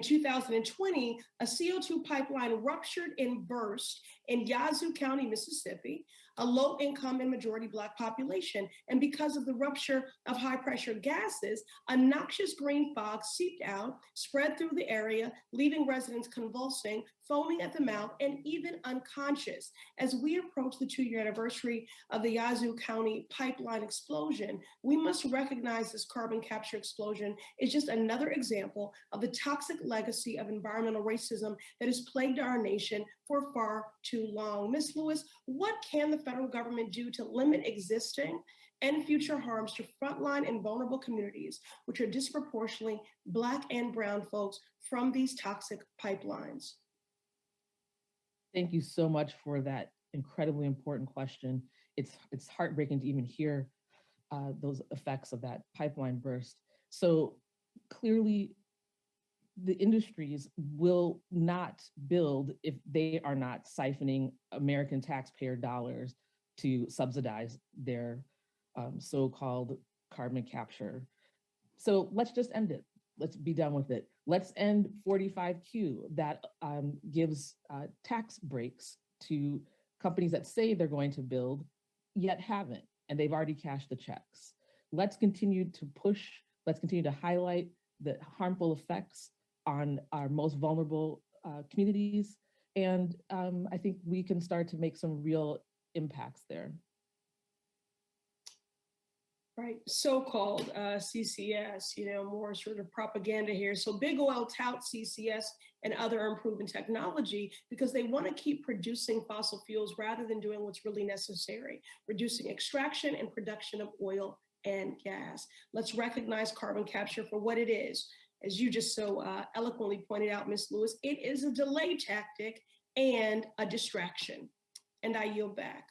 2020, a CO2 pipeline ruptured and burst in Yazoo County, Mississippi, a low-income and majority Black population. And because of the rupture of high-pressure gases, a noxious green fog seeped out, spread through the area, leaving residents convulsing, foaming at the mouth, and even unconscious. As we approach the 2-year anniversary of the Yazoo County pipeline explosion, we must recognize this carbon capture explosion is just another example of the toxic legacy of environmental racism that has plagued our nation for far too long. Ms. Lewis, what can the federal government do to limit existing and future harms to frontline and vulnerable communities, which are disproportionately Black and brown folks from these toxic pipelines? Thank you so much for that incredibly important question. It's heartbreaking to even hear those effects of that pipeline burst. So clearly, the industries will not build if they are not siphoning American taxpayer dollars to subsidize their so-called carbon capture. So let's just end it. Let's be done with it. Let's end 45Q that gives tax breaks to companies that say they're going to build, yet haven't, and they've already cashed the checks. Let's continue to push, let's continue to highlight the harmful effects on our most vulnerable communities. And I think we can start to make some real impacts there. Right, so-called CCS, more sort of propaganda here. So big oil touts CCS and other improving technology because they want to keep producing fossil fuels rather than doing what's really necessary, reducing extraction and production of oil and gas. Let's recognize carbon capture for what it is. As you just so eloquently pointed out, Ms. Lewis, it is a delay tactic and a distraction. And I yield back.